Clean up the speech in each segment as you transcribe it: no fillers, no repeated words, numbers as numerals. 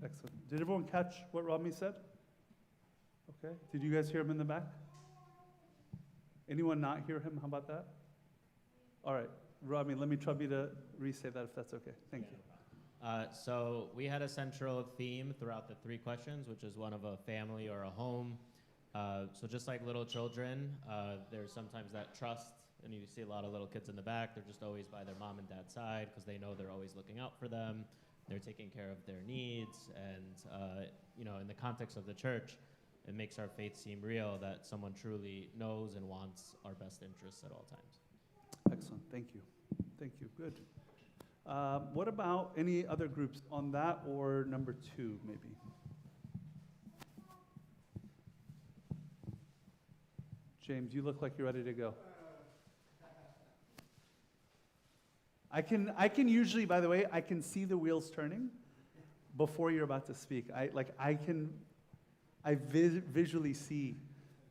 Excellent. Did everyone catch what Rami said? Okay. Did you guys hear him in the back? Anyone not hear him? How about that? All right. Rami, let me trouble you to re-say that if that's okay. Thank you. So we had a central theme throughout the 3 questions, which is one of a family or a home. So just like little children, there's sometimes that trust, and you see a lot of little kids in the back. They're just always by their mom and dad's side because they know they're always looking out for them. They're taking care of their needs, and in the context of the church, it makes our faith seem real that someone truly knows and wants our best interests at all times. Excellent. Thank you. Thank you. Good. What about any other groups on that or number 2, maybe? James, you look like you're ready to go. I can usually, by the way, I can see the wheels turning before you're about to speak. I visually see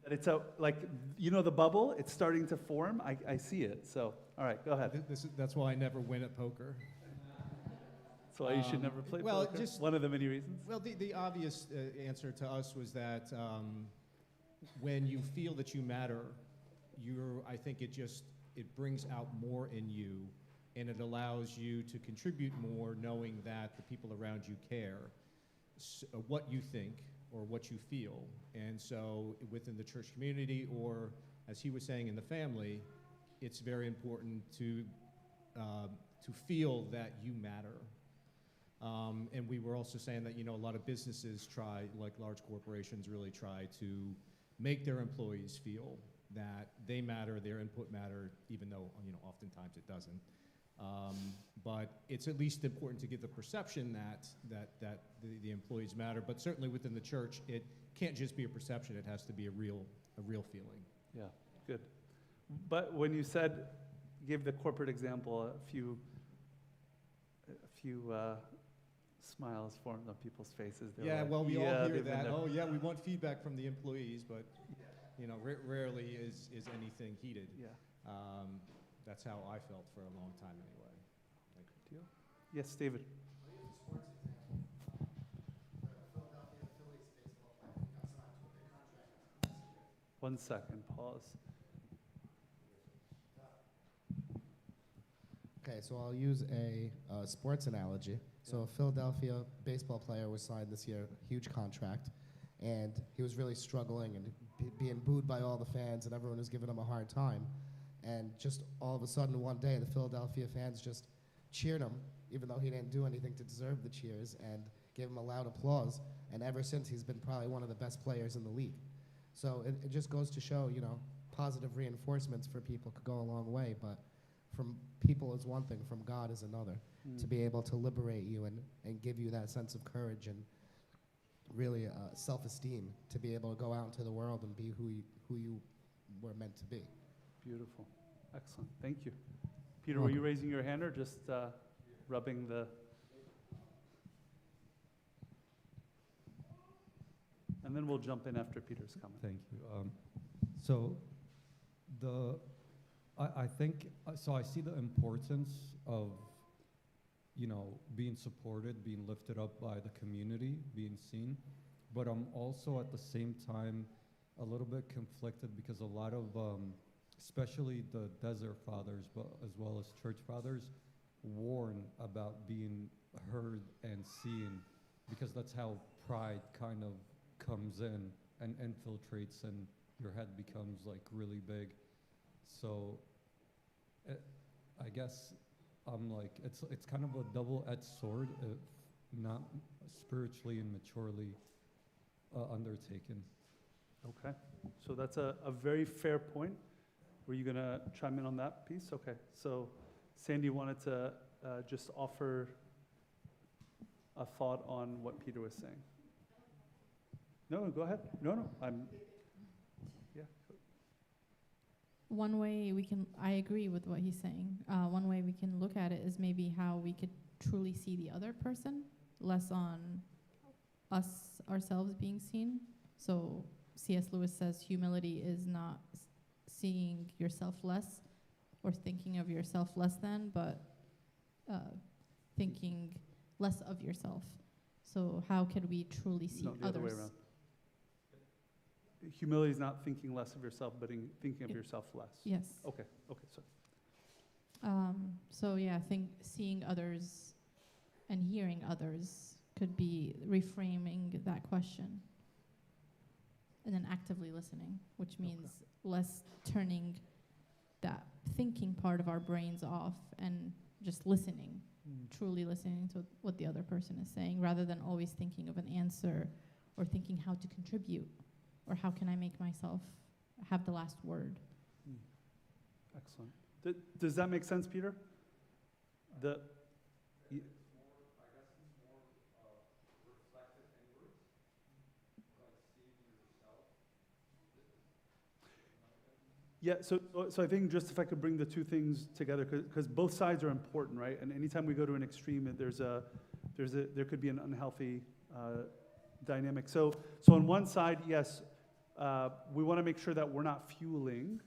that it's the bubble, it's starting to form. I see it. So, all right, go ahead. That's why I never win at poker. That's why you should never play poker. Just one of the many reasons. Well, the obvious answer to us was that when you feel that you matter, I think it brings out more in you, and it allows you to contribute more, knowing that the people around you care what you think or what you feel. And so within the church community, or as he was saying, in the family, it's very important to feel that you matter. And we were also saying that, a lot of businesses try, like large corporations, really try to make their employees feel that they matter, their input matter, even though, oftentimes it doesn't. But it's at least important to give the perception that the employees matter. But certainly within the church, it can't just be a perception. It has to be a real feeling. Yeah, good. But when you give the corporate example, a few smiles formed on people's faces. We all hear that. Oh, yeah, we want feedback from the employees, but rarely is anything heated. Yeah. That's how I felt for a long time anyway. Deal? Yes, David. One second, pause. Okay, so I'll use a sports analogy. So a Philadelphia baseball player was signed this year, huge contract, and he was really struggling and being booed by all the fans, and everyone was giving him a hard time. And just all of a sudden, one day, the Philadelphia fans just cheered him, even though he didn't do anything to deserve the cheers, and gave him a loud applause. And ever since, he's been probably one of the best players in the league. So it just goes to show, positive reinforcements for people could go a long way, but from people is one thing, from God is another. To be able to liberate you and give you that sense of courage and really self-esteem to be able to go out into the world and be who you were meant to be. Beautiful. Excellent. Thank you. Peter, were you raising your hand or just rubbing the... And then we'll jump in after Peter's comment. Thank you. I see the importance of, being supported, being lifted up by the community, being seen. But I'm also at the same time a little bit conflicted because a lot of, especially the desert fathers, but as well as church fathers, warn about being heard and seen, because that's how pride kind of comes in and infiltrates, and your head becomes like really big. So I guess I'm like, it's kind of a double-edged sword, if not spiritually and maturely undertaken. Okay, so that's a very fair point. Were you going to chime in on that piece? Okay, so Sandy wanted to just offer a thought on what Peter was saying. No, go ahead. No, yeah. One way I agree with what he's saying. One way we can look at it is maybe how we could truly see the other person, less on us ourselves being seen. So C.S. Lewis says humility is not seeing yourself less or thinking of yourself less than, but thinking less of yourself. So how can we truly see No, the other way others? around. Humility is not thinking less of yourself, but thinking of It- yourself less. Yes. Okay, so. So yeah, I think seeing others and hearing others could be reframing that question. And then actively listening, which means less turning that thinking part of our brains off and just listening, truly listening to what the other person is saying, rather than always thinking of an answer or thinking how to contribute or how can I make myself have the last word. Excellent. Does that make sense, Peter? Y- Yeah, so I think just if I could bring the two things together, because both sides are important, right? And anytime we go to an extreme, there could be an unhealthy dynamic. So on one side, yes, we want to make sure that we're not fueling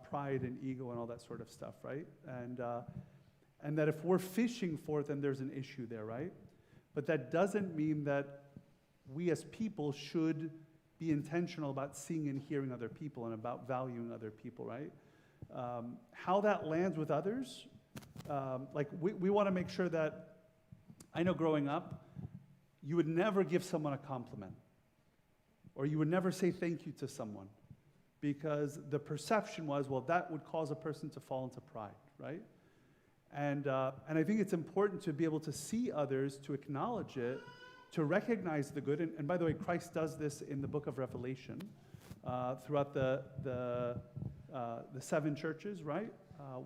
pride and ego and all that sort of stuff, right? And that if we're fishing for it, then there's an issue there, right? But that doesn't mean that we as people should be intentional about seeing and hearing other people and about valuing other people, right? How that lands with others, like we want to make sure that, I know growing up, you would never give someone a compliment, or you would never say thank you to someone, because the perception was, well, that would cause a person to fall into pride, right? And I think it's important to be able to see others, to acknowledge it, to recognize the good. And by the way, Christ does this in the book of Revelation throughout the 7 churches, right?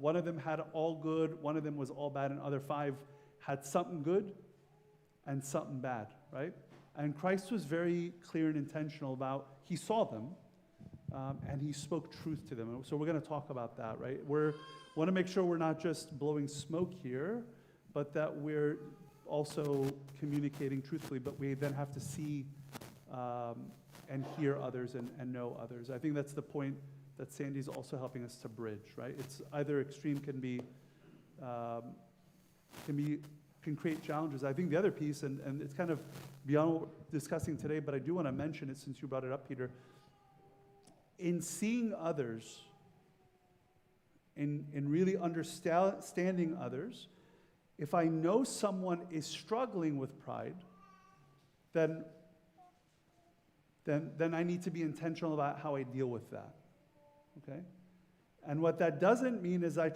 One of them had all good, one of them was all bad, and other 5 had something good and something bad, right? And Christ was very clear and intentional about, he saw them, and he spoke truth to them. And so we're going to talk about that, right? We want to make sure we're not just blowing smoke here, but that we're also communicating truthfully, but we then have to see and hear others and know others. I think that's the point that Sandy's also helping us to bridge, right? It's either extreme can create challenges. I think the other piece, and it's kind of beyond what we're discussing today, but I do want to mention it since you brought it up, Peter. In seeing others, in really understanding others, if I know someone is struggling with pride, then I need to be intentional about how I deal with that, okay? And what that doesn't mean is I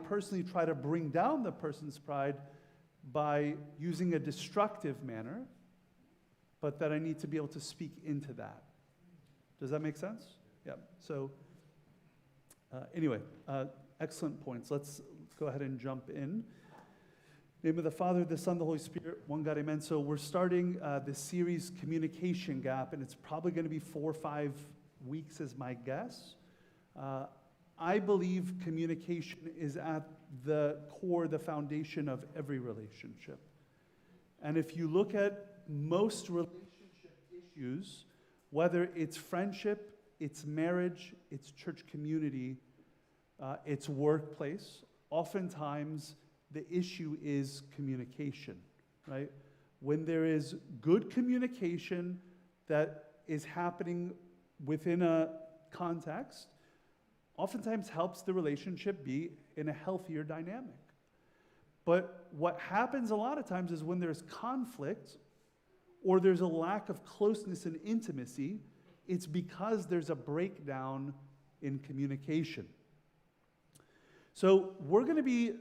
personally try to bring down the person's pride by using a destructive manner, but that I need to be able to speak into that. Does that make sense? Yeah. So anyway, excellent points. Let's go ahead and jump in. In the name of the Father, the Son, the Holy Spirit, one God, amen. So we're starting this series, Communication Gap, and it's probably going to be 4 or 5 weeks is my guess. I believe communication is at the core, the foundation of every relationship. And if you look at most relationship issues, whether it's friendship, it's marriage, it's church community, it's workplace, oftentimes the issue is communication, right? When there is good communication that is happening within a context, oftentimes helps the relationship be in a healthier dynamic. But what happens a lot of times is when there's conflict or there's a lack of closeness and intimacy, it's because there's a breakdown in communication. So we're going to be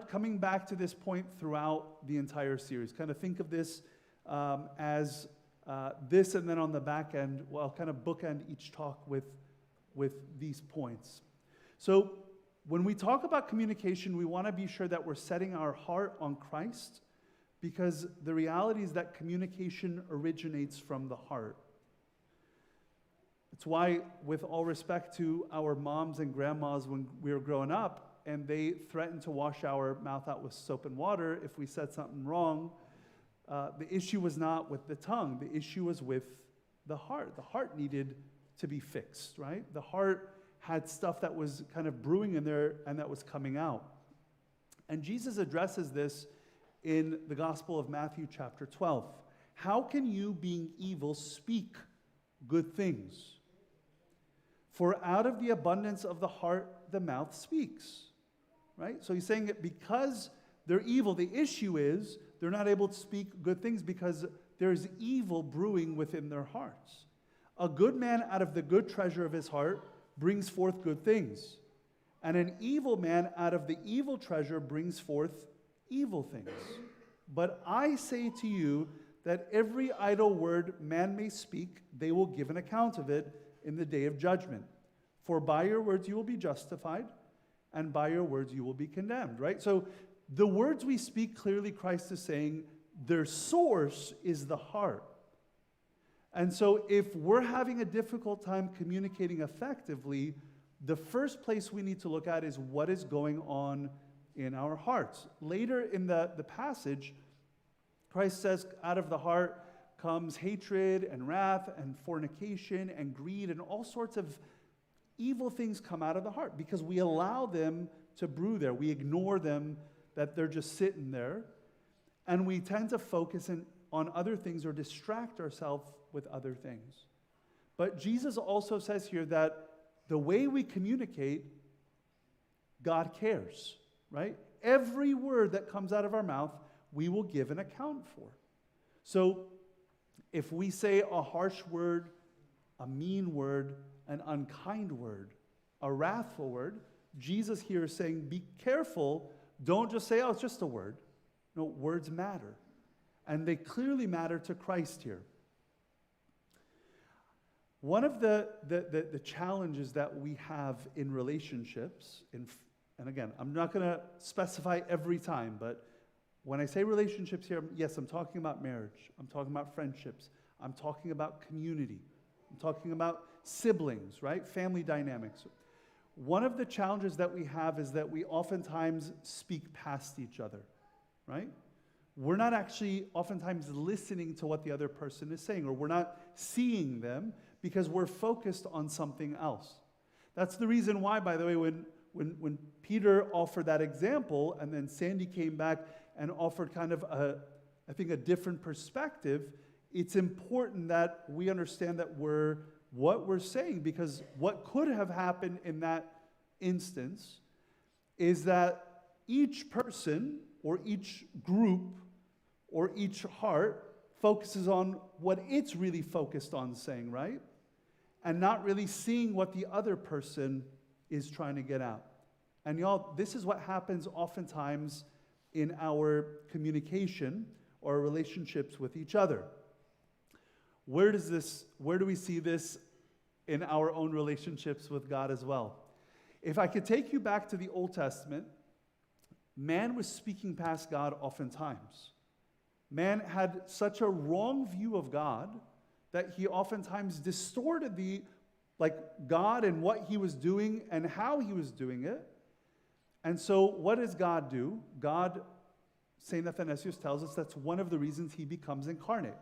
coming back to this point throughout the entire series. Kind of think of this as this, and then on the back end, well, I'll kind of bookend each talk with these points. So when we talk about communication, we want to be sure that we're setting our heart on Christ, because the reality is that communication originates from the heart. It's why, with all respect to our moms and grandmas when we were growing up, and they threatened to wash our mouth out with soap and water if we said something wrong, the issue was not with the tongue. The issue was with the heart. The heart needed to be fixed, right? The heart had stuff that was kind of brewing in there and that was coming out. And Jesus addresses this in the Gospel of Matthew chapter 12. How can you, being evil, speak good things? For out of the abundance of the heart, the mouth speaks. Right? So he's saying that because they're evil, the issue is they're not able to speak good things because there's evil brewing within their hearts. A good man out of the good treasure of his heart brings forth good things. And an evil man out of the evil treasure brings forth evil things. But I say to you that every idle word man may speak, they will give an account of it in the day of judgment. For by your words you will be justified, and by your words you will be condemned, right? So the words we speak, clearly Christ is saying their source is the heart. And so if we're having a difficult time communicating effectively, the first place we need to look at is what is going on in our hearts. Later in the passage, Christ says out of the heart comes hatred and wrath and fornication and greed, and all sorts of evil things come out of the heart because we allow them to brew there. We ignore them, that they're just sitting there, and we tend to focus on other things or distract ourselves with other things. But Jesus also says here that the way we communicate, God cares, right? Every word that comes out of our mouth, we will give an account for. So if we say a harsh word, a mean word, an unkind word, a wrathful word, Jesus here is saying, be careful. Don't just say, oh, it's just a word. No, words matter. And they clearly matter to Christ here. One of the challenges that we have in relationships, and again, I'm not going to specify every time, but when I say relationships here, yes, I'm talking about marriage. I'm talking about friendships. I'm talking about community. I'm talking about siblings, right? Family dynamics. One of the challenges that we have is that we oftentimes speak past each other, right? We're not actually oftentimes listening to what the other person is saying, or we're not seeing them because we're focused on something else. That's the reason why, by the way, when Peter offered that example, and then Sandy came back and offered kind of I think a different perspective, it's important that we understand that what we're saying, because what could have happened in that instance is that each person or each group or each heart focuses on what it's really focused on saying, right? And not really seeing what the other person is trying to get out. And y'all, this is what happens oftentimes in our communication or relationships with each other. Where do we see this in our own relationships with God as well? If I could take you back to the Old Testament, man was speaking past God oftentimes. Man had such a wrong view of God that he oftentimes distorted God and what he was doing and how he was doing it. And so what does God do? God, St. Athanasius tells us, that's one of the reasons he becomes incarnate.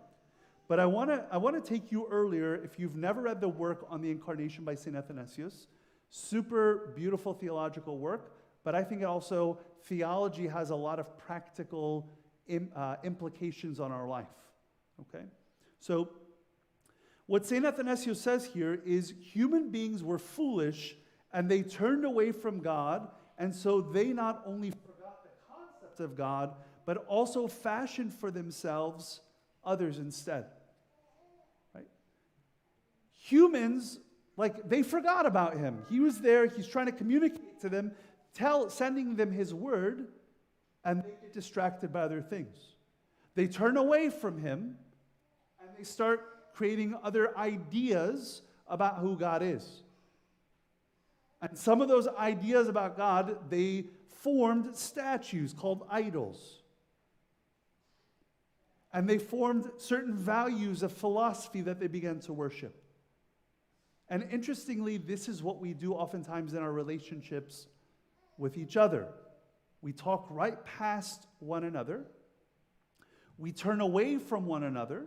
But I want to take you earlier, if you've never read the work on the Incarnation by St. Athanasius, super beautiful theological work, but I think also theology has a lot of practical implications on our life, okay? So what St. Athanasius says here is human beings were foolish and they turned away from God, and so they not only forgot the concept of God, but also fashioned for themselves others instead. Right? Humans, they forgot about him. He was there, he's trying to communicate to them, sending them his word, and they get distracted by other things. They turn away from him, and they start creating other ideas about who God is. And some of those ideas about God, they formed statues called idols. And they formed certain values of philosophy that they began to worship. And interestingly, this is what we do oftentimes in our relationships with each other. We talk right past one another. We turn away from one another.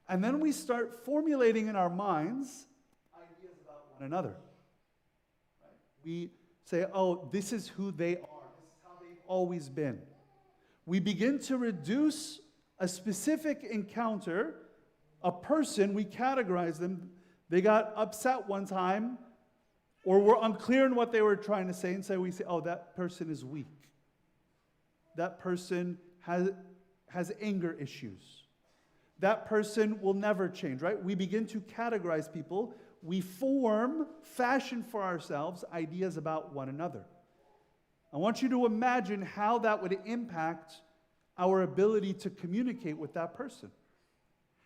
And then we start formulating in our minds ideas about one another. Right? We say, oh, this is who they are. This is how they've always been. we begin to reduce a specific encounter, a person, we categorize them. They got upset one time, or were unclear in what they were trying to say, and so we say, oh, that person is weak. That person has anger issues. That person will never change, right? We begin to categorize people. We fashion for ourselves ideas about one another. I want you to imagine how that would impact our ability to communicate with that person.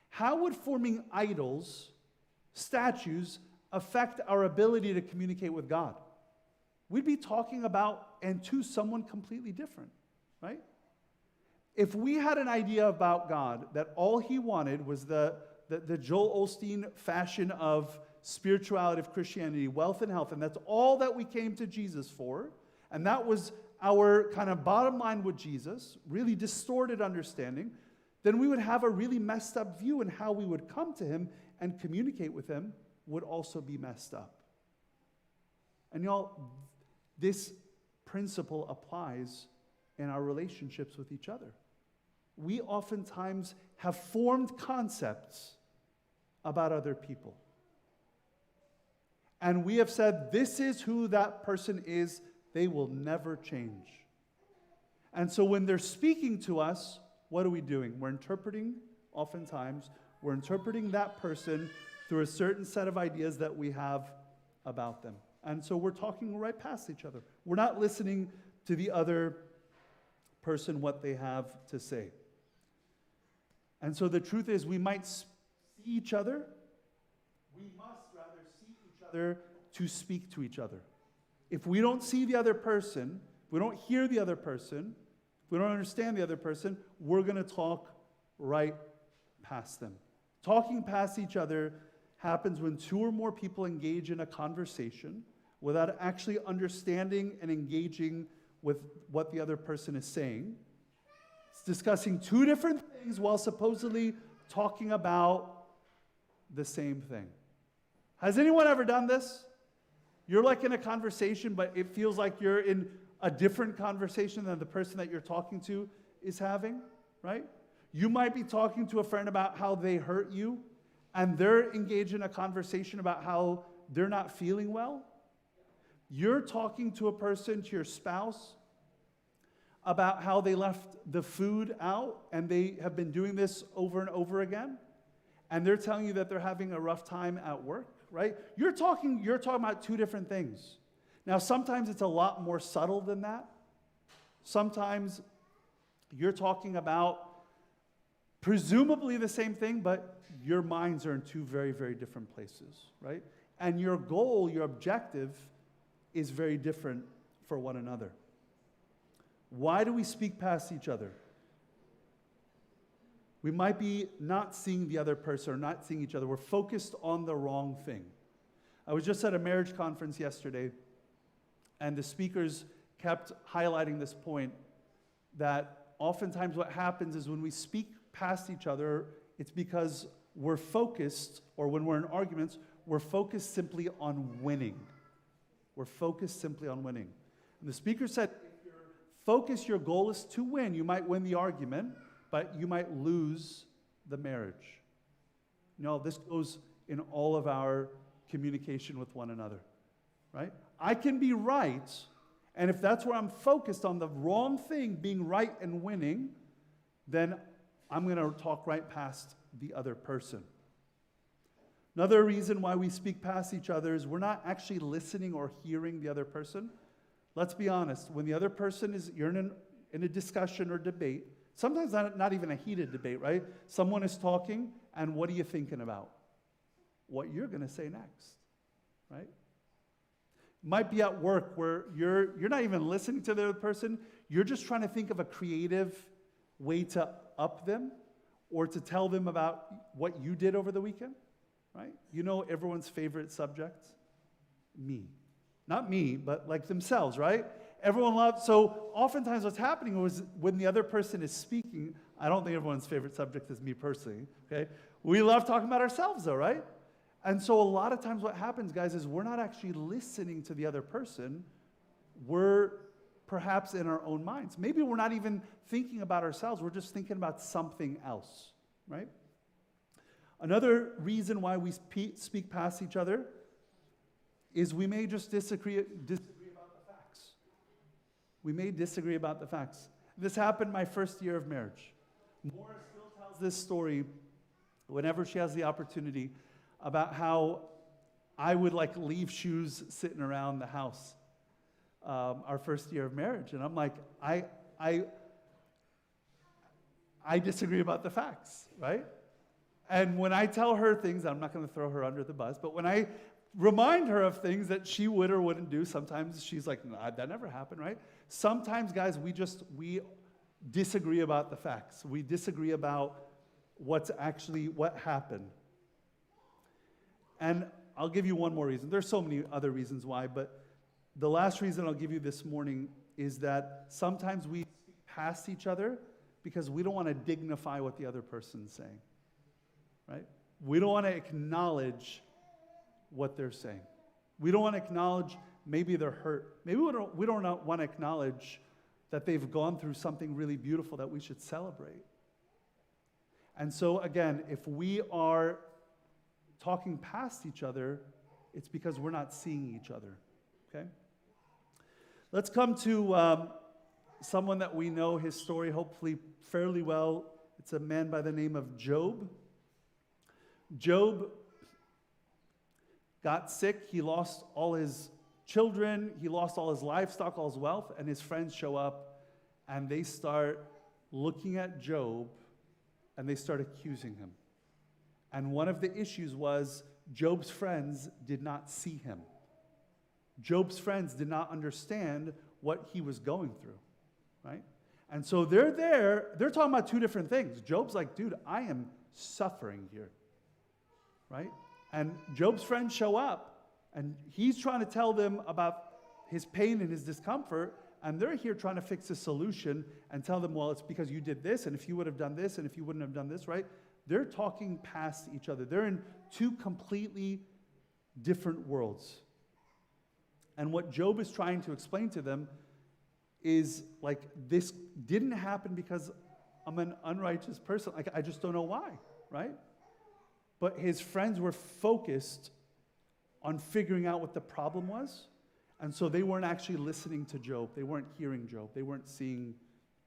How would forming idols, statues, affect our ability to communicate with God? We'd be talking about and to someone completely different, right? If we had an idea about God that all he wanted was the Joel Osteen fashion of spirituality, of Christianity, wealth and health, and that's all that we came to Jesus for, and that was our kind of bottom line with Jesus, really distorted understanding, then we would have a really messed up view, and how we would come to him and communicate with him would also be messed up. And y'all, this principle applies in our relationships with each other. We oftentimes have formed concepts about other people. And we have said, this is who that person is. They will never change. And so when they're speaking to us, what are we doing? We're interpreting, oftentimes, we're interpreting that person through a certain set of ideas that we have about them. And so we're talking right past each other. We're not listening to the other person, what they have to say. And so the truth is, we might see each other. We must rather see each other to speak to each other. If we don't see the other person, if we don't hear the other person, if we don't understand the other person, we're going to talk right past them. Talking past each other happens when two or more people engage in a conversation without actually understanding and engaging with what the other person is saying. It's discussing two different things while supposedly talking about the same thing. Has anyone ever done this? You're like in a conversation, but it feels like you're in a different conversation than the person that you're talking to is having, right? You might be talking to a friend about how they hurt you, and they're engaged in a conversation about how they're not feeling well. You're talking to a person, to your spouse, about how they left the food out, and they have been doing this over and over again, and they're telling you that they're having a rough time at work, right? You're talking about two different things. Now, sometimes it's a lot more subtle than that. Sometimes you're talking about presumably the same thing, but your minds are in two very, very different places, right? And your goal, your objective, is very different for one another. Why do we speak past each other? We might be not seeing the other person or not seeing each other. We're focused on the wrong thing. I was just at a marriage conference yesterday, and the speakers kept highlighting this point that oftentimes what happens is when we speak past each other, it's because we're focused, or when we're in arguments, we're focused simply on winning. We're focused simply on winning. And the speaker said, if your focus, your goal is to win, you might win the argument, but you might lose the marriage. No, this goes in all of our communication with one another, right? I can be right, and if that's where I'm focused on the wrong thing, being right and winning, then I'm going to talk right past the other person. Another reason why we speak past each other is we're not actually listening or hearing the other person. Let's be honest. When the other person you're in a discussion or debate, sometimes not even a heated debate, right? Someone is talking, and what are you thinking about? What you're going to say next, right? Might be at work where you're not even listening to the other person. You're just trying to think of a creative way to up them or to tell them about what you did over the weekend, right? You know everyone's favorite subject? Me. Not me, but like themselves, right? Everyone loves, so oftentimes what's happening was when the other person is speaking, I don't think everyone's favorite subject is me personally, okay? We love talking about ourselves though, right? And so a lot of times what happens, guys, is we're not actually listening to the other person. We're perhaps in our own minds. Maybe we're not even thinking about ourselves, we're just thinking about something else, right? Another reason why we speak past each other is we may just disagree about the facts. We may disagree about the facts. This happened my first year of marriage. Maura still tells this story whenever she has the opportunity about how I would like leave shoes sitting around the house our first year of marriage. And I'm like, I disagree about the facts, right? And when I tell her things, I'm not going to throw her under the bus, but when I remind her of things that she would or wouldn't do, sometimes she's like, nah, that never happened, right? Sometimes, guys, we disagree about the facts. We disagree about what happened. And I'll give you one more reason. There's so many other reasons why, but the last reason I'll give you this morning is that sometimes we speak past each other because we don't want to dignify what the other person's saying, right? We don't want to acknowledge what they're saying. We don't want to acknowledge maybe they're hurt. Maybe we don't want to acknowledge that they've gone through something really beautiful that we should celebrate. And so again, if we are talking past each other, it's because we're not seeing each other, okay? Let's come to someone that we know his story hopefully fairly well. It's a man by the name of Job. Job got sick. He lost all his children. He lost all his livestock, all his wealth, and his friends show up, and they start looking at Job, and they start accusing him. And one of the issues was Job's friends did not see him. Job's friends did not understand what he was going through, right? And so they're there, they're talking about two different things. Job's like, dude, I am suffering here, right? And Job's friends show up, and he's trying to tell them about his pain and his discomfort, and they're here trying to fix a solution and tell them, well, it's because you did this, and if you would have done this, and if you wouldn't have done this, right? They're talking past each other. They're in two completely different worlds. And what Job is trying to explain to them is, like, this didn't happen because I'm an unrighteous person. Like, I just don't know why, right? But his friends were focused on figuring out what the problem was, and so they weren't actually listening to Job. They weren't hearing Job. They weren't seeing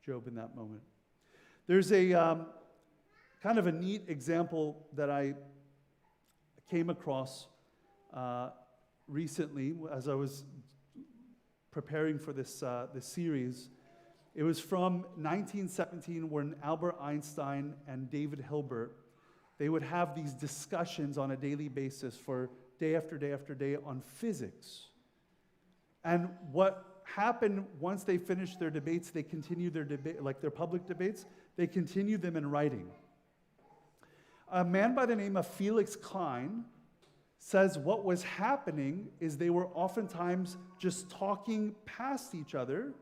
Job in that moment. There's a kind of a neat example that I came across recently as I was preparing for this series. It was from 1917 when Albert Einstein and David Hilbert, they would have these discussions on a daily basis for day after day after day on physics. And what happened once they finished their debates, they continued their debate, like their public debates, they continued them in writing. A man by the name of Felix Klein says what was happening is they were oftentimes just talking past each other,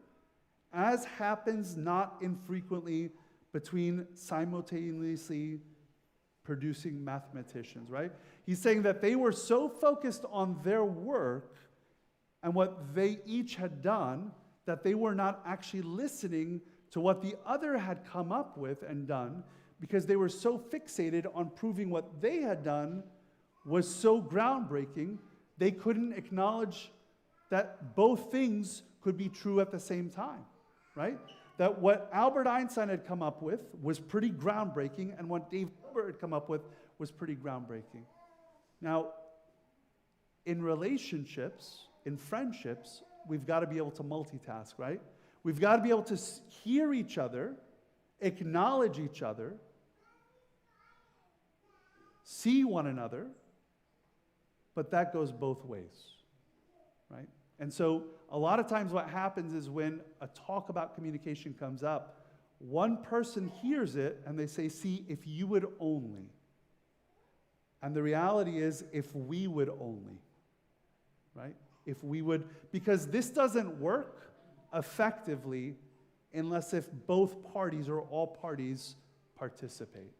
as happens not infrequently between simultaneously producing mathematicians, right? He's saying that they were so focused on their work and what they each had done that they were not actually listening to what the other had come up with and done, because they were so fixated on proving what they had done was so groundbreaking, they couldn't acknowledge that both things could be true at the same time, right? That what Albert Einstein had come up with was pretty groundbreaking, and what Dave Hilbert had come up with was pretty groundbreaking. Now, in relationships, in friendships, we've got to be able to multitask, right? We've got to be able to hear each other, acknowledge each other, see one another, but that goes both ways, right? And so a lot of times what happens is when a talk about communication comes up, one person hears it and they say, see, if you would only. And the reality is, if we would only, right? If we would, because this doesn't work effectively unless if both parties or all parties participate.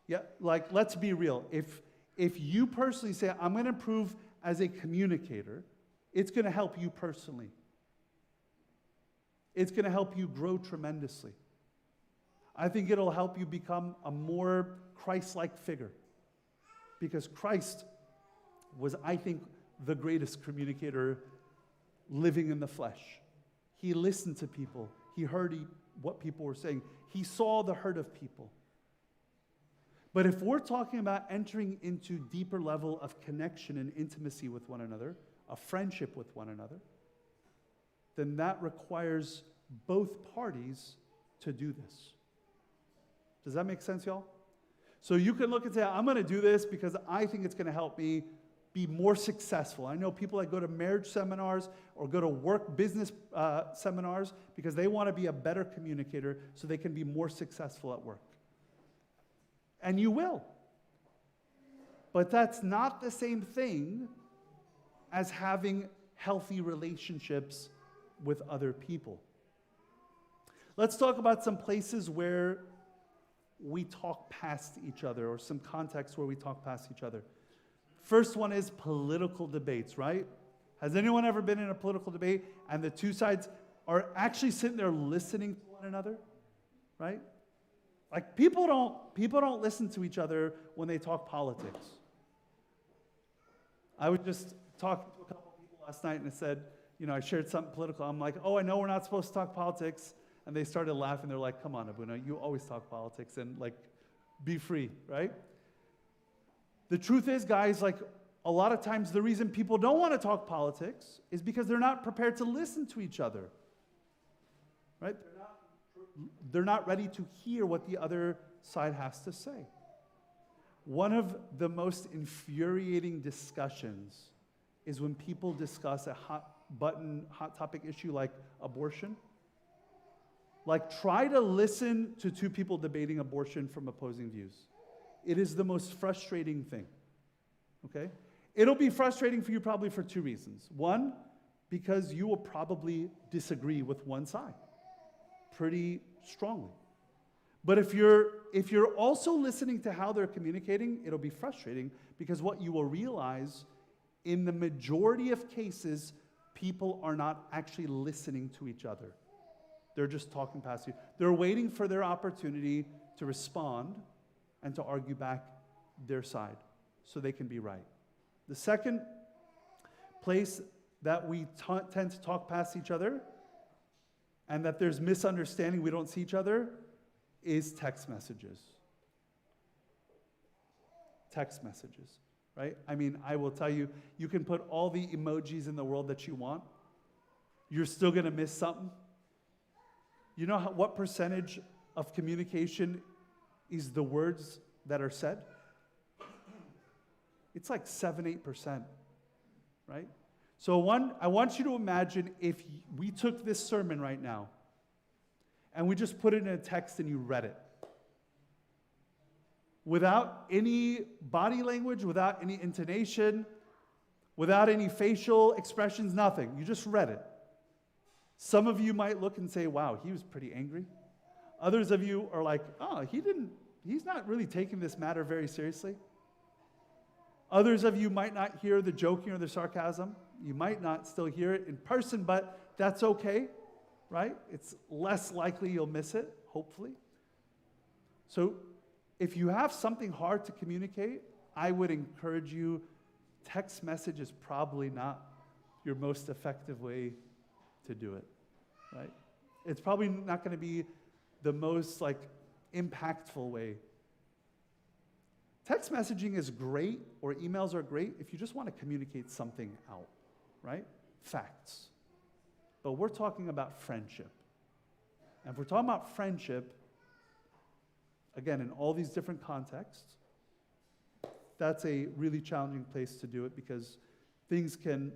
Yeah, like, let's be real. If you personally say, I'm going to improve as a communicator, it's going to help you personally. It's going to help you grow tremendously. I think it'll help you become a more Christ-like figure. Because Christ was, I think, the greatest communicator living in the flesh. He listened to people. He heard what people were saying. He saw the hurt of people. But if we're talking about entering into deeper level of connection and intimacy with one another, a friendship with one another, then that requires both parties to do this. Does that make sense, y'all? So you can look and say, I'm going to do this because I think it's going to help me be more successful. I know people that go to marriage seminars or go to work business seminars because they want to be a better communicator so they can be more successful at work. And you will. But that's not the same thing as having healthy relationships with other people. Let's talk about some places where we talk past each other, or some contexts where we talk past each other. First one is political debates, right? Has anyone ever been in a political debate and the two sides are actually sitting there listening to one another, right? Like people don't listen to each other when they talk politics. I would just talk to a couple people last night and I said, I shared something political. I'm like, I know we're not supposed to talk politics. And they started laughing. They're like, come on, Abuna, you always talk politics and be free, right? The truth is, guys, a lot of times the reason people don't want to talk politics is because they're not prepared to listen to each other, right? They're not ready to hear what the other side has to say. One of the most infuriating discussions is when people discuss a hot topic issue like abortion. Try to listen to two people debating abortion from opposing views. It is the most frustrating thing, okay? It'll be frustrating for you probably for two reasons. One, because you will probably disagree with one side pretty strongly. But if you're also listening to how they're communicating, it'll be frustrating because what you will realize, in the majority of cases, people are not actually listening to each other. They're just talking past you. They're waiting for their opportunity to respond and to argue back their side so they can be right. The second place that we tend to talk past each other and that there's misunderstanding, we don't see each other, is text messages. Text messages, right? I will tell you, you can put all the emojis in the world that you want. You're still going to miss something. You know what percentage of communication is the words that are said? It's 7-8%, right? So I want you to imagine if we took this sermon right now and we just put it in a text and you read it. Without any body language, without any intonation, without any facial expressions, nothing. You just read it. Some of you might look and say, wow, he was pretty angry. Others of you are like, he's not really taking this matter very seriously. Others of you might not hear the joking or the sarcasm. You might not still hear it in person, but that's okay, right? It's less likely you'll miss it, hopefully. So if you have something hard to communicate, I would encourage you, text message is probably not your most effective way to do it, right? It's probably not going to be the most impactful way. Text messaging is great, or emails are great if you just want to communicate something out, right? Facts. But we're talking about friendship. And if we're talking about friendship, again, in all these different contexts, that's a really challenging place to do it because things can,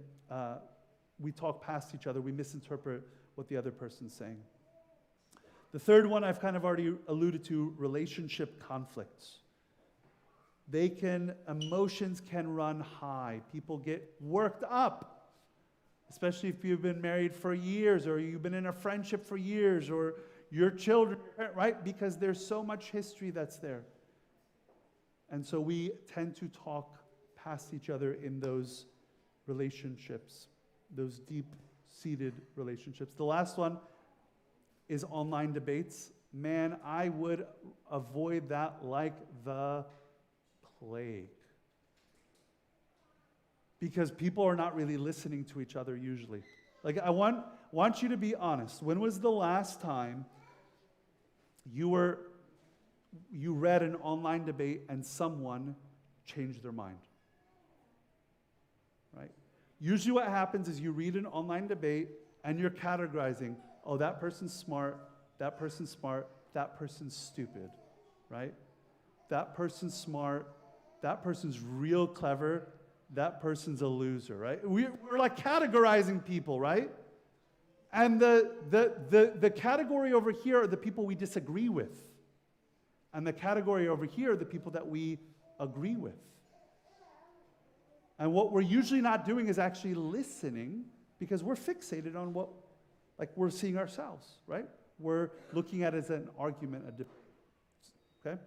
we talk past each other, we misinterpret what the other person's saying. The third one I've kind of already alluded to, relationship conflicts. Emotions can run high. People get worked up, especially if you've been married for years or you've been in a friendship for years or your children, right? Because there's so much history that's there. And so we tend to talk past each other in those relationships, those deep-seated relationships. The last one, is online debates. Man, I would avoid that like the plague. Because people are not really listening to each other usually. Like, I want you to be honest. When was the last time you read an online debate and someone changed their mind? Right? Usually what happens is you read an online debate and you're categorizing, oh, that person's smart, that person's smart, that person's stupid, right? That person's smart, that person's real clever, that person's a loser, right? We're like categorizing people, right? And the category over here are the people we disagree with. And the category over here are the people that we agree with. And what we're usually not doing is actually listening, because we're fixated on what, like, we're seeing ourselves, right? We're looking at it as an argument, a debate. Okay?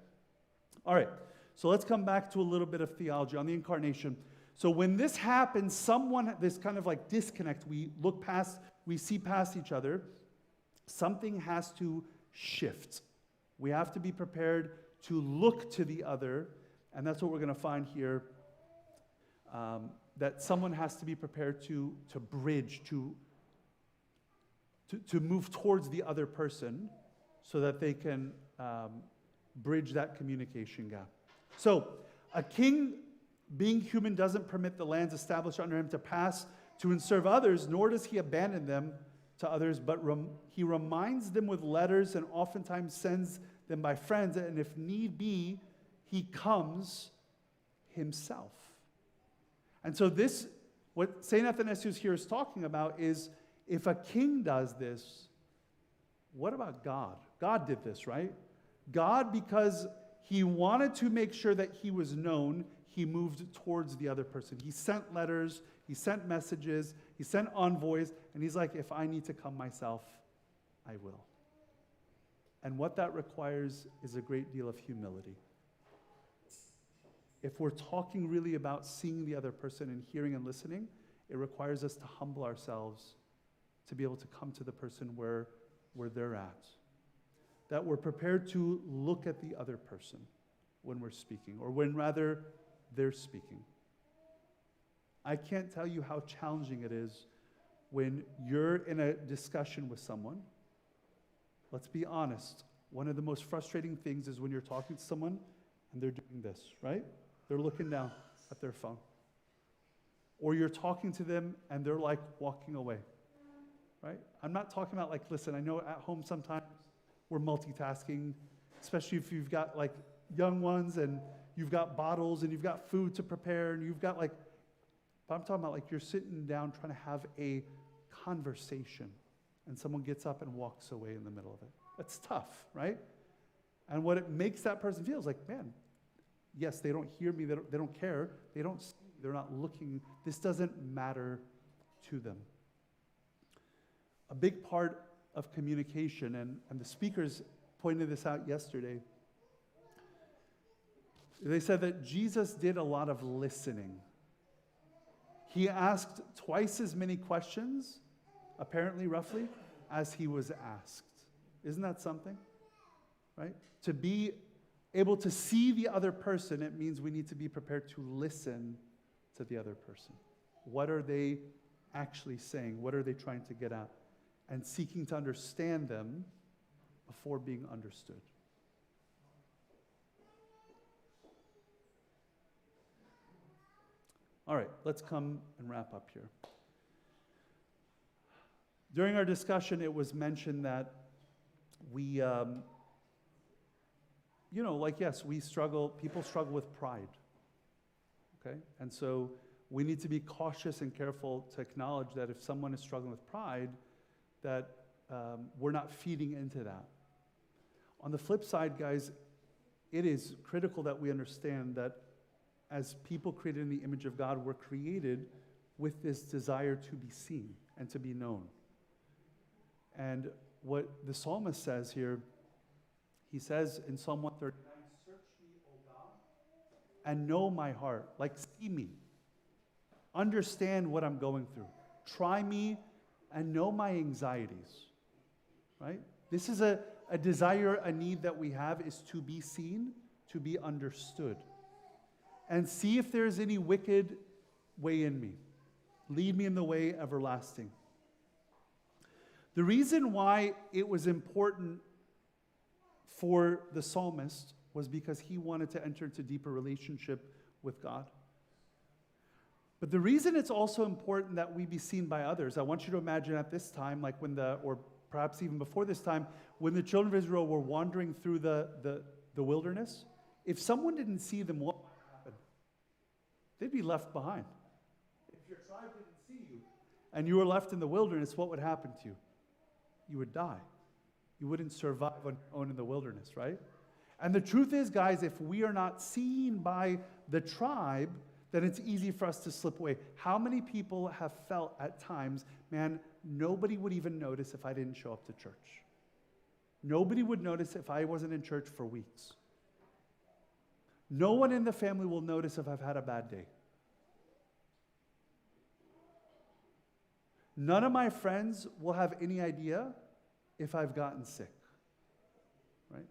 All right. So let's come back to a little bit of theology on the incarnation. So when this happens, this kind of like disconnect, we see past each other, something has to shift. We have to be prepared to look to the other, and that's what we're going to find here, that someone has to be prepared to bridge, to move towards the other person so that they can bridge that communication gap. So a king, being human, doesn't permit the lands established under him to pass to and serve others, nor does he abandon them to others, but he reminds them with letters and oftentimes sends them by friends, and if need be, he comes himself. And so what St. Athanasius here is talking about is, if a king does this, what about God? God did this, right? God, because he wanted to make sure that he was known, he moved towards the other person. He sent letters, he sent messages, he sent envoys, and he's like, if I need to come myself, I will. And what that requires is a great deal of humility. If we're talking really about seeing the other person and hearing and listening, it requires us to humble ourselves to be able to come to the person where they're at. That we're prepared to look at the other person when we're speaking, or when rather they're speaking. I can't tell you how challenging it is when you're in a discussion with someone. Let's be honest. One of the most frustrating things is when you're talking to someone and they're doing this, right? They're looking down at their phone. Or you're talking to them and they're like walking away, right? I'm not talking about like, listen, I know at home sometimes we're multitasking, especially if you've got like young ones and you've got bottles and you've got food to prepare and you've got like, but I'm talking about like you're sitting down trying to have a conversation and someone gets up and walks away in the middle of it. That's tough, right? And what it makes that person feel is like, man, yes, they don't hear me, they don't care, they're not looking, this doesn't matter to them. A big part of communication, and the speakers pointed this out yesterday, they said that Jesus did a lot of listening. He asked twice as many questions, apparently, roughly, as he was asked. Isn't that something? Right? To be able to see the other person, it means we need to be prepared to listen to the other person. What are they actually saying? What are they trying to get at? And seeking to understand them before being understood. All right, let's come and wrap up here. During our discussion, it was mentioned that we, yes, people struggle with pride, okay? And so we need to be cautious and careful to acknowledge that if someone is struggling with pride, that we're not feeding into that. On the flip side, guys, it is critical that we understand that as people created in the image of God, we're created with this desire to be seen and to be known. And what the psalmist says here, he says in Psalm 139, search me, O God, and know my heart. Like, see me. Understand what I'm going through. Try me and know my anxieties. Right? This is a desire, a need that we have, is to be seen, to be understood. And see if there's any wicked way in me. Lead me in the way everlasting. The reason why it was important for the psalmist was because he wanted to enter into deeper relationship with God. But the reason it's also important that we be seen by others, I want you to imagine at this time, like or perhaps even before this time, when the children of Israel were wandering through the wilderness, if someone didn't see them, what would happen? They'd be left behind. If your tribe didn't see you and you were left in the wilderness, what would happen to you? You would die. You wouldn't survive on your own in the wilderness, right? And the truth is, guys, if we are not seen by the tribe, then it's easy for us to slip away. How many people have felt at times, man, nobody would even notice if I didn't show up to church. Nobody would notice if I wasn't in church for weeks. No one in the family will notice if I've had a bad day. None of my friends will have any idea if I've gotten sick, right?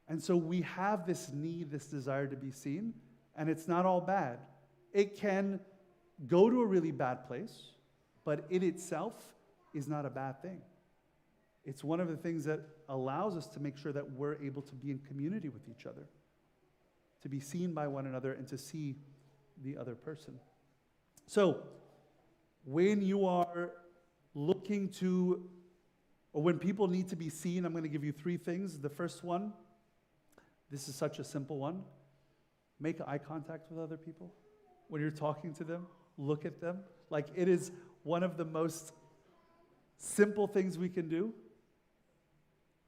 And so we have this need, this desire to be seen, and it's not all bad. It can go to a really bad place, but it itself is not a bad thing. It's one of the things that allows us to make sure that we're able to be in community with each other, to be seen by one another, and to see the other person. So, when you are looking to, or when people need to be seen, I'm going to give you 3 things. The first one, this is such a simple one. Make eye contact with other people. When you're talking to them, look at them. Like, it is one of the most simple things we can do.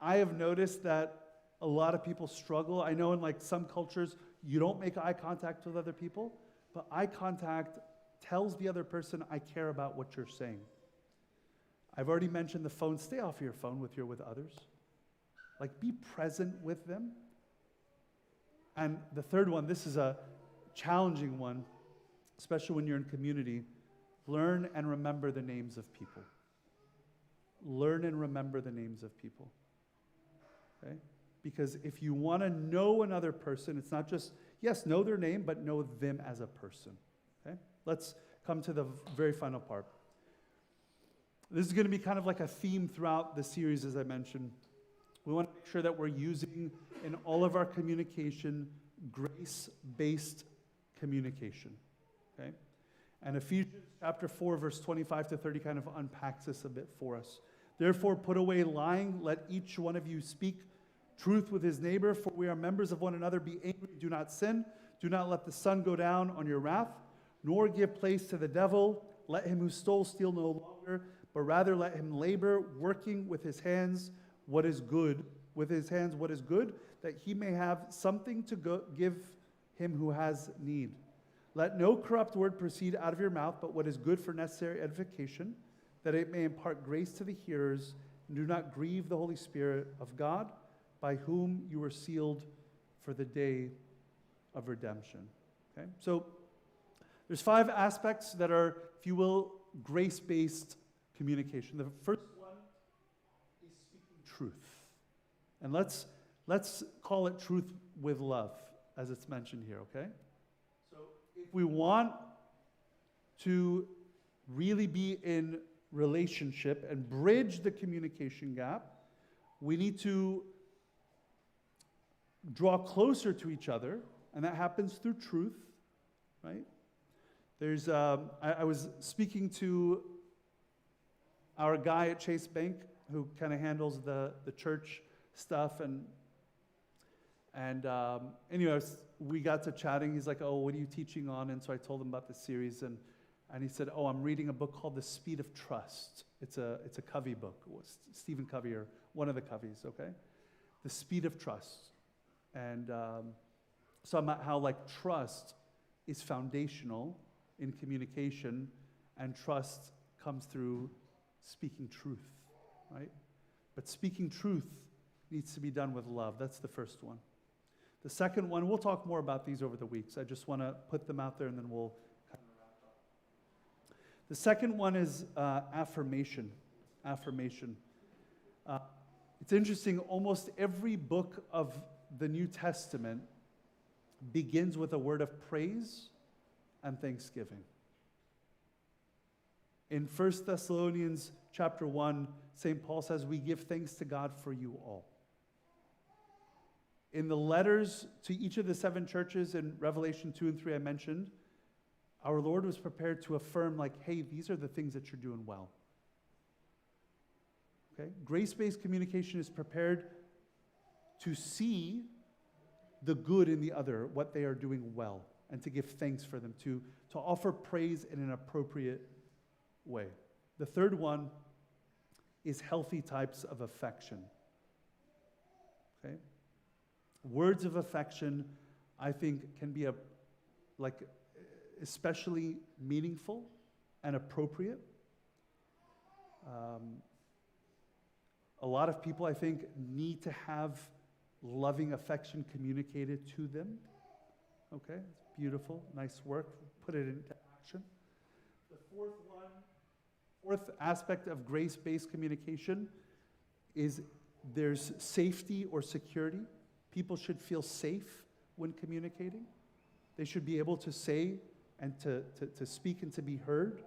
I have noticed that a lot of people struggle. I know in like some cultures, you don't make eye contact with other people, but eye contact tells the other person, I care about what you're saying. I've already mentioned the phone. Stay off your phone with others. Like, be present with them. And the third one, this is a challenging one, especially when you're in community. Learn and remember the names of people. Learn and remember the names of people. Okay? Because if you want to know another person, it's not just, yes, know their name, but know them as a person. Okay? Let's come to the very final part. This is going to be kind of like a theme throughout the series, as I mentioned. We want to make sure that we're using in all of our communication grace-based communication. Okay? And Ephesians chapter 4, verse 25 to 30 kind of unpacks this a bit for us. Therefore, put away lying. Let each one of you speak truth with his neighbor, for we are members of one another. Be angry, do not sin. Do not let the sun go down on your wrath, nor give place to the devil. Let him who stole steal no longer, but rather let him labor, working with his hands what is good, that he may have something to give him who has need. Let no corrupt word proceed out of your mouth, but what is good for necessary edification, that it may impart grace to the hearers, and do not grieve the Holy Spirit of God, by whom you were sealed for the day of redemption. Okay? So there's 5 aspects that are, if you will, grace-based communication. The first one is speaking truth. And let's call it truth with love, as it's mentioned here, okay? So if we want to really be in relationship and bridge the communication gap, we need to draw closer to each other, and that happens through truth, right? There's, I was speaking to our guy at Chase Bank who kind of handles the church stuff, and anyways, we got to chatting. He's like, oh, what are you teaching on? And so I told him about the series, and he said, oh, I'm reading a book called The Speed of Trust. It's a Covey book. It was Stephen Covey, or one of the Coveys, okay? The Speed of Trust. And so about how like trust is foundational in communication, and trust comes through speaking truth, right? But speaking truth needs to be done with love. That's the first one. The second one, we'll talk more about these over the weeks. I just want to put them out there, and then we'll kind of wrap up. The second one is affirmation. Affirmation. It's interesting, almost every book of the New Testament begins with a word of praise and thanksgiving. In 1 Thessalonians chapter 1, St. Paul says, we give thanks to God for you all. In the letters to each of the 7 churches in Revelation 2 and 3 I mentioned, our Lord was prepared to affirm, like, hey, these are the things that you're doing well. Okay? Grace-based communication is prepared to see the good in the other, what they are doing well, and to give thanks for them, to offer praise in an appropriate way. The third one is healthy types of affection. Okay? Words of affection, I think, can be especially meaningful and appropriate. A lot of people, I think, need to have loving affection communicated to them. Okay, it's beautiful, nice work. Put it into action. The fourth aspect of grace-based communication is there's safety or security. People should feel safe when communicating. They should be able to say and to speak and to be heard.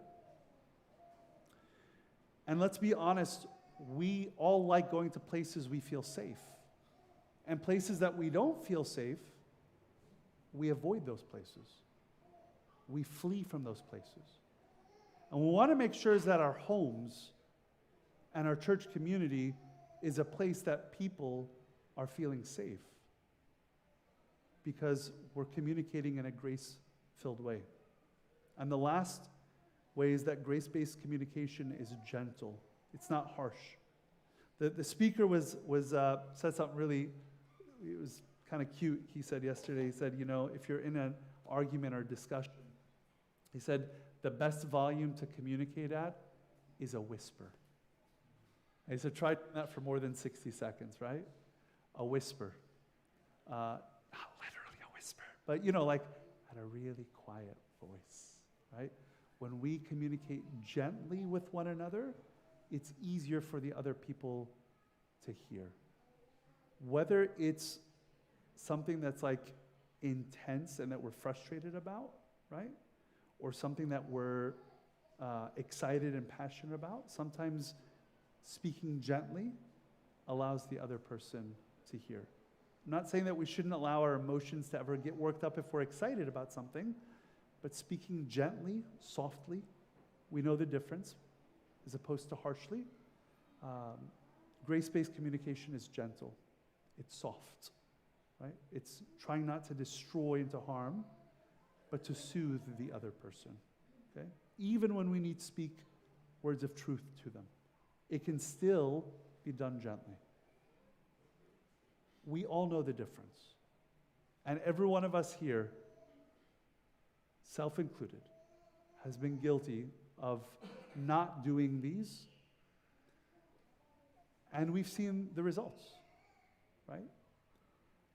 And let's be honest, we all like going to places we feel safe. And places that we don't feel safe, we avoid those places. We flee from those places. And we want to make sure that our homes and our church community is a place that people are feeling safe, because we're communicating in a grace-filled way. And the last way is that grace-based communication is gentle. It's not harsh. The speaker said something really, it was kind of cute. He said yesterday, he said, if you're in an argument or discussion, he said, the best volume to communicate at is a whisper. And he said, try that for more than 60 seconds, right? A whisper. Not literally a whisper, but like at a really quiet voice, right? When we communicate gently with one another, it's easier for the other people to hear. Whether it's something that's like intense and that we're frustrated about, right? Or something that we're excited and passionate about, sometimes speaking gently allows the other person to hear. I'm not saying that we shouldn't allow our emotions to ever get worked up if we're excited about something, but speaking gently, softly, we know the difference, as opposed to harshly. Grace-based communication is gentle. It's soft, right? It's trying not to destroy and to harm, but to soothe the other person, okay? Even when we need to speak words of truth to them, it can still be done gently. We all know the difference. And every one of us here, self-included, has been guilty of not doing these, and we've seen the results, right?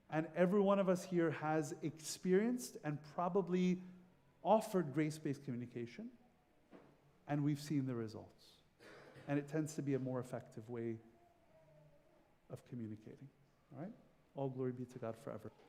And every one of us here has experienced and probably offered grace-based communication, and we've seen the results. And it tends to be a more effective way of communicating, all right? All glory be to God forever.